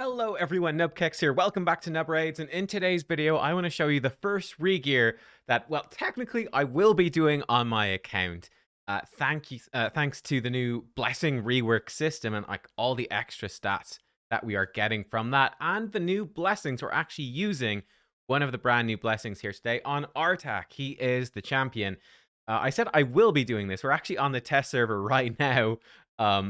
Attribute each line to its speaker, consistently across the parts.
Speaker 1: Hello everyone, nubkeks here. Welcome back to Nub Raids, and in today's video, I want to show you the first re-gear that, well, technically I will be doing on my account. Thanks to the new blessing rework system and like all the extra stats that we are getting from that, and the new blessings. We're actually using one of the brand new blessings here today on Artak. He is the champion. I said I will be doing this. We're actually on the test server right now,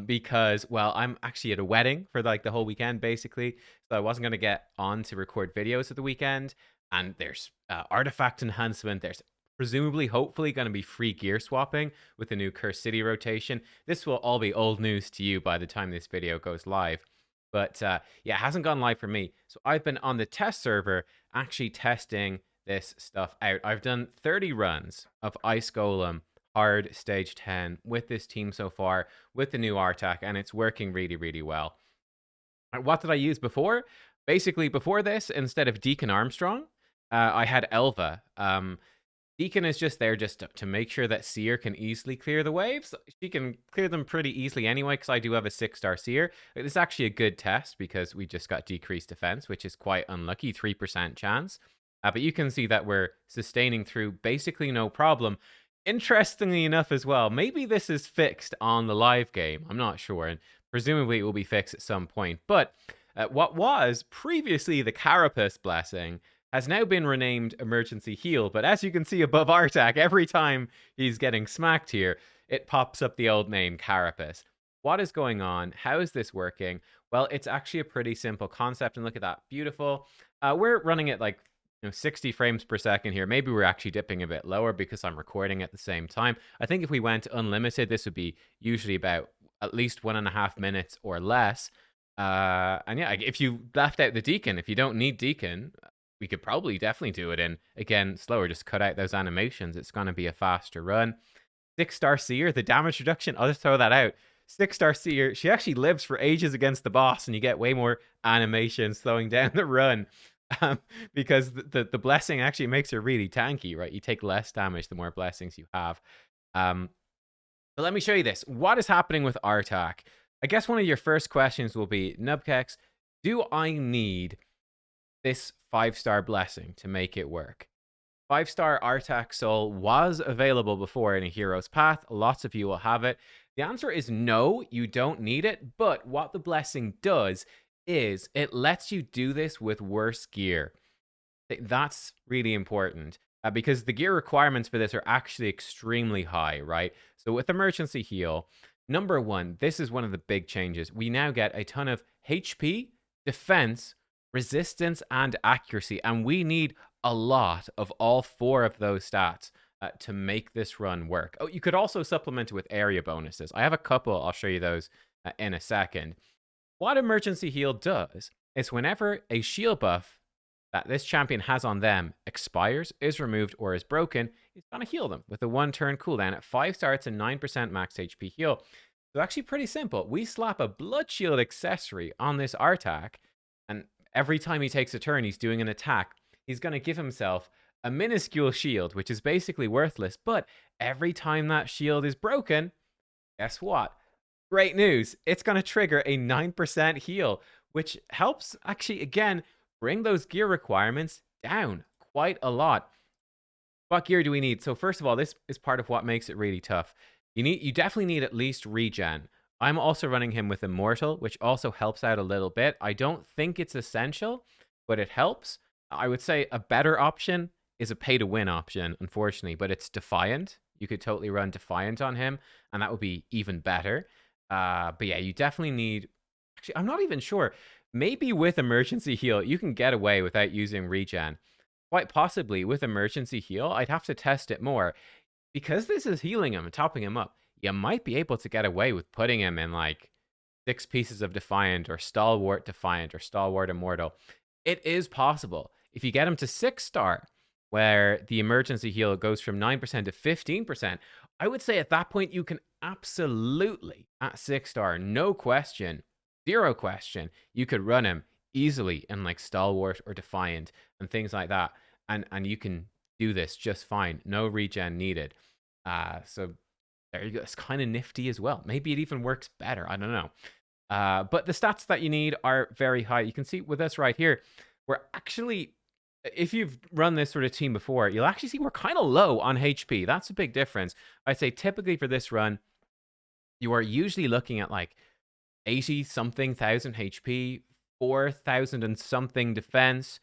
Speaker 1: because, well, I'm actually at a wedding for like the whole weekend, basically. So I wasn't going to get on to record videos at the weekend. And there's artifact enhancement. There's presumably, hopefully, going to be free gear swapping with the new Curse City rotation. This will all be old news to you by the time this video goes live. But yeah, it hasn't gone live for me. So I've been on the test server actually testing this stuff out. I've done 30 runs of Ice Golem Hard Stage 10 with this team so far, with the new Artak, and it's working really, really well. What did I use before? Basically, before this, instead of Deacon Armstrong, I had Elva. Deacon is just there just to make sure that Seer can easily clear the waves. She can clear them pretty easily anyway, because I do have a 6-star Seer. It's actually a good test because we just got decreased defense, which is quite unlucky, 3% chance. But you can see that we're sustaining through basically no problem. Interestingly enough as well, maybe this is fixed on the live game. I'm not sure, and presumably it will be fixed at some point. But what was previously the Carapace Blessing has now been renamed Emergency Heal. But as you can see above Artak, every time he's getting smacked here, it pops up the old name Carapace. What is going on? How is this working? Well, it's actually a pretty simple concept, and look at that. Beautiful. We're running it like 60 frames per second here. Maybe we're actually dipping a bit lower because I'm recording at the same time. I think if we went unlimited, this would be usually about at least 1.5 minutes or less. And yeah, if you left out the Deacon, if you don't need Deacon, we could probably definitely do it in, again, slower. Just cut out those animations. It's going to be a faster run. 6-star Seer, the damage reduction, I'll just throw that out. 6-star Seer, she actually lives for ages against the boss, and you get way more animation slowing down the run. Because the blessing actually makes her really tanky, right? You take less damage the more blessings you have. But let me show you this. What is happening with Artak? I guess one of your first questions will be, nubkeks, do I need this 5-star blessing to make it work? 5-star Artak Soul was available before in a hero's path. Lots of you will have it. The answer is no, you don't need it. But what the blessing does is it lets you do this with worse gear. That's really important because the gear requirements for this are actually extremely high, right? So with Emergency Heal, number one, this is one of the big changes. We now get a ton of HP, defense, resistance, and accuracy, and we need a lot of all 4 of those stats to make this run work. Oh, you could also supplement it with area bonuses. I have a couple. I'll show you those in a second. What Emergency Heal does is whenever a shield buff that this champion has on them expires, is removed, or is broken, it's going to heal them with a 1-turn cooldown. At 5 star, it's a 9% max HP heal. So actually pretty simple. We slap a Blood Shield accessory on this Artak, and every time he takes a turn, he's doing an attack. He's going to give himself a minuscule shield, which is basically worthless. But every time that shield is broken, guess what? Great news. It's going to trigger a 9% heal, which helps actually, again, bring those gear requirements down quite a lot. What gear do we need? So first of all, this is part of what makes it really tough. You definitely need at least regen. I'm also running him with Immortal, which also helps out a little bit. I don't think it's essential, but it helps. I would say a better option is a pay-to-win option, unfortunately, but it's Defiant. You could totally run Defiant on him, and that would be even better. But yeah, you definitely need... Actually, I'm not even sure. Maybe with Emergency Heal, you can get away without using regen. Quite possibly with Emergency Heal, I'd have to test it more. Because this is healing him and topping him up, you might be able to get away with putting him in like 6 pieces of Defiant or Stalwart Defiant or Stalwart Immortal. It is possible. If you get him to 6-star, where the Emergency Heal goes from 9% to 15%, I would say at that point you can absolutely, at 6-star, no question, 0 question, you could run him easily in like Stalwart or Defiant and things like that. And you can do this just fine. No regen needed. So there you go. It's kind of nifty as well. Maybe it even works better. I don't know. But the stats that you need are very high. You can see with us right here, we're actually, if you've run this sort of team before, you'll actually see we're kind of low on HP. That's a big difference. I'd say typically for this run, you are usually looking at like 80 something thousand HP, 4,000 and something defense,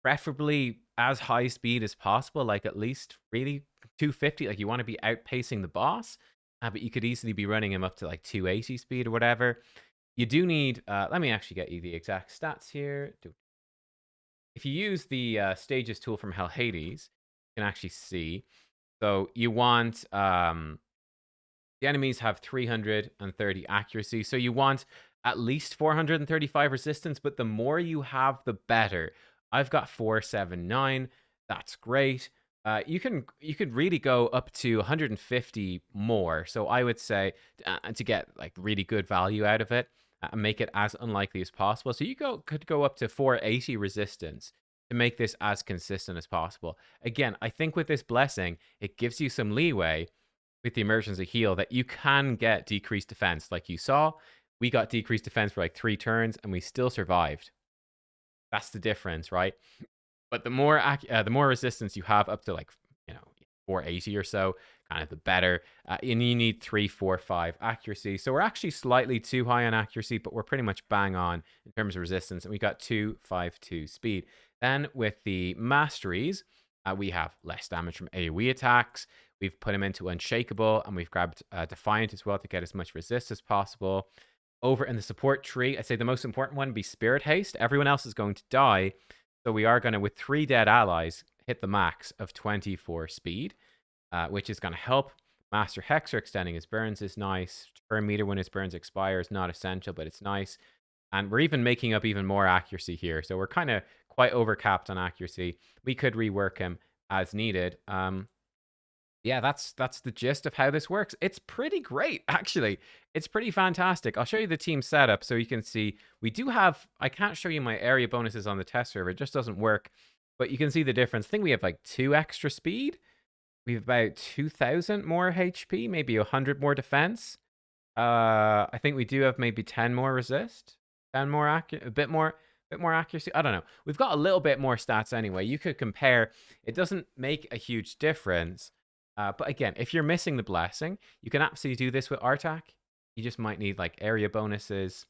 Speaker 1: preferably as high speed as possible, like at least really 250. Like you want to be outpacing the boss, but you could easily be running him up to like 280 speed or whatever. You do need, let me actually get you the exact stats here. If you use the stages tool from Hell Hades, you can actually see. So you want, the enemies have 330 accuracy. So you want at least 435 resistance, but the more you have, the better. I've got 479. That's great. You could really go up to 150 more. So I would say to get like really good value out of it and make it as unlikely as possible. So you could go up to 480 resistance to make this as consistent as possible. Again, I think with this blessing, it gives you some leeway with the emergency heal that you can get decreased defense. Like you saw, we got decreased defense for like 3 turns and we still survived. That's the difference, right? But the more resistance you have, up to like 480 or so, kind of the better. And you need 3, 4, 5 accuracy. So we're actually slightly too high on accuracy, but we're pretty much bang on in terms of resistance. And we got 2, 5, 2 speed. Then with the masteries, we have less damage from AoE attacks. We've put him into Unshakable, and we've grabbed Defiant as well to get as much resist as possible. Over in the support tree, I'd say the most important one would be Spirit Haste. Everyone else is going to die. So we are going to, with 3 dead allies, hit the max of 24 speed, which is going to help. Master Hexer extending his burns is nice. Turn meter when his burns expire is not essential, but it's nice. And we're even making up even more accuracy here. So we're kind of quite overcapped on accuracy. We could rework him as needed. Yeah, that's the gist of how this works. It's pretty great, actually. It's pretty fantastic. I'll show you the team setup so you can see. We do have, I can't show you my area bonuses on the test server. It just doesn't work. But you can see the difference. I think we have like 2 extra speed. We have about 2,000 more HP, maybe 100 more defense. I think we do have maybe 10 more resist, 10 more a bit more accuracy. I don't know. We've got a little bit more stats anyway. You could compare. It doesn't make a huge difference. But again, if you're missing the blessing, you can absolutely do this with Artak. You just might need like area bonuses.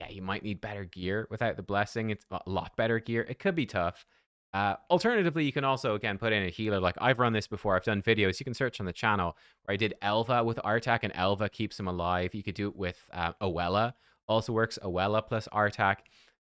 Speaker 1: Yeah, you might need better gear without the blessing. It's a lot better gear. It could be tough. Alternatively, you can also, again, put in a healer. Like I've run this before. I've done videos. You can search on the channel where I did Elva with Artak, and Elva keeps him alive. You could do it with Owella. Also works. Owella plus Artak.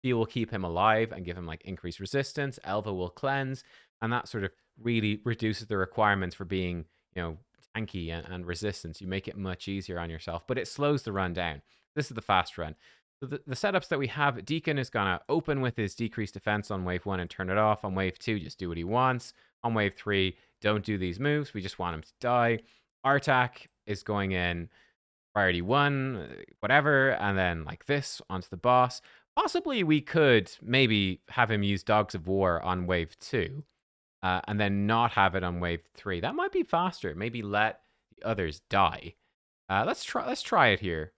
Speaker 1: She will keep him alive and give him like increased resistance. Elva will cleanse, and that sort of really reduces the requirements for being, tanky and resistance. You make it much easier on yourself, but it slows the run down. This is the fast run. So the setups that we have, Deacon is going to open with his decreased defense on wave 1 and turn it off. On wave 2, just do what he wants. On wave 3, don't do these moves. We just want him to die. Artak is going in priority 1, whatever, and then like this onto the boss. Possibly we could maybe have him use Dogs of War on wave 2. And then not have it on wave 3. That might be faster. Maybe let the others die. Let's try it here.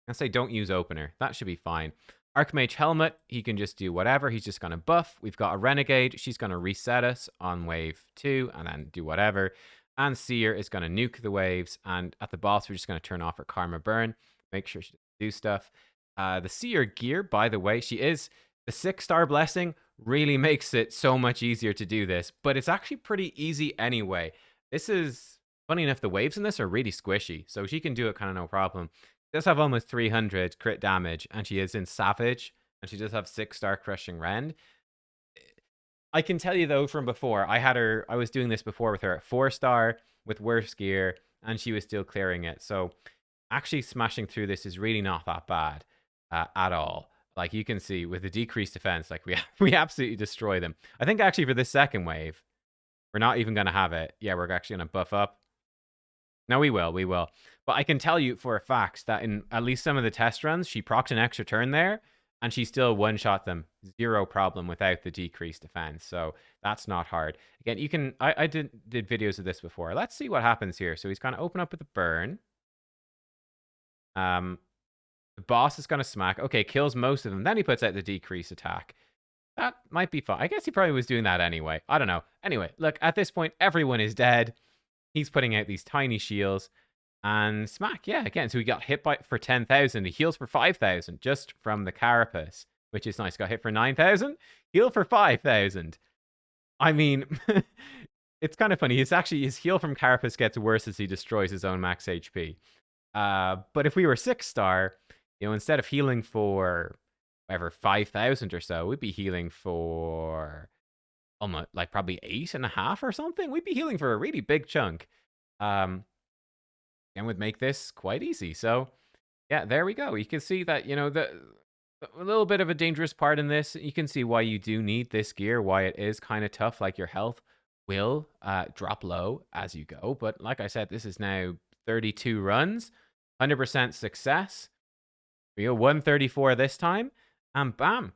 Speaker 1: Let's say don't use opener. That should be fine. Archmage Helmet, he can just do whatever. He's just going to buff. We've got a Renegade. She's going to reset us on wave 2 and then do whatever. And Seer is going to nuke the waves. And at the boss, we're just going to turn off her Karma Burn. Make sure she doesn't do stuff. The Seer gear, by the way, she is... The 6-star blessing really makes it so much easier to do this, but it's actually pretty easy anyway. This is, funny enough, the waves in this are really squishy, so she can do it kind of no problem. She does have almost 300 crit damage, and she is in Savage, and she does have 6-star Crushing Rend. I can tell you, though, from before, I was doing this before with her at 4-star with worse gear, and she was still clearing it, so actually smashing through this is really not that bad at all. Like you can see with the decreased defense, like we absolutely destroy them. I think actually for this second wave, we're not even going to have it. Yeah, we're actually going to buff up. No, we will. But I can tell you for a fact that in at least some of the test runs, she procced an extra turn there, and she still one-shot them. 0 problem without the decreased defense. So that's not hard. Again, you can... I did videos of this before. Let's see what happens here. So he's going to open up with a burn. The boss is going to smack. Okay, kills most of them. Then he puts out the decrease attack. That might be fine. I guess he probably was doing that anyway. I don't know. Anyway, look, at this point, everyone is dead. He's putting out these tiny shields. And smack, yeah, again. So he got hit by for 10,000. He heals for 5,000 just from the carapace, which is nice. Got hit for 9,000. Heal for 5,000. I mean, it's kind of funny. His heal from carapace gets worse as he destroys his own max HP. But if we were 6-star, instead of healing for whatever 5,000 or so, we'd be healing for almost like probably 8.5 or something. We'd be healing for a really big chunk. And would make this quite easy. So yeah, there we go. You can see that, a little bit of a dangerous part in this. You can see why you do need this gear, why it is kind of tough. Like your health will drop low as you go. But like I said, this is now 32 runs, 100% success. We go 134 this time, and bam,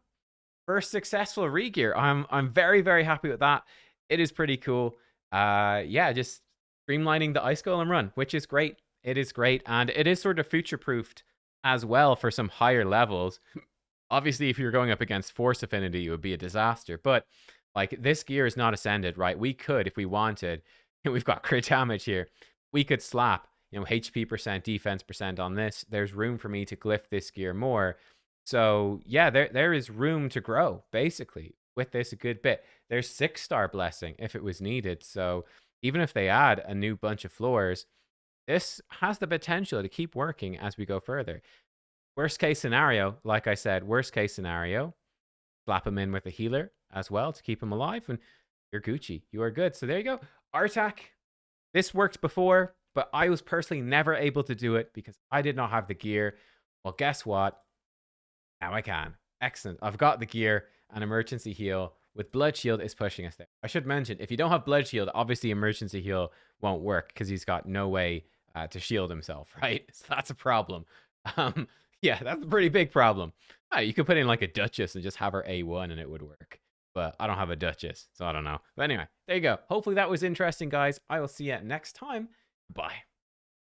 Speaker 1: first successful regear. I'm very, very happy with that. It is pretty cool. Yeah, just streamlining the Ice Golem run, which is great. It is great, and it is sort of future-proofed as well for some higher levels. Obviously, if you're going up against Force Affinity, it would be a disaster, but like this gear is not ascended, right? We could, if we wanted, we've got crit damage here. We could slap, HP percent, defense percent on this. There's room for me to glyph this gear more. So yeah, there is room to grow, basically, with this a good bit. There's 6-star blessing if it was needed. So even if they add a new bunch of floors, this has the potential to keep working as we go further. Worst case scenario, like I said, worst case scenario, slap him in with a healer as well to keep him alive, and you're Gucci. You are good. So there you go. Artak, this worked before, but I was personally never able to do it because I did not have the gear. Well, guess what? Now I can. Excellent. I've got the gear, and emergency heal with Blood Shield is pushing us there. I should mention, if you don't have Blood Shield, obviously emergency heal won't work because he's got no way to shield himself, right? So that's a problem. Yeah, that's a pretty big problem. You could put in like a Duchess and just have her A1 and it would work. But I don't have a Duchess, so I don't know. But anyway, there you go. Hopefully that was interesting, guys. I will see you next time. Bye.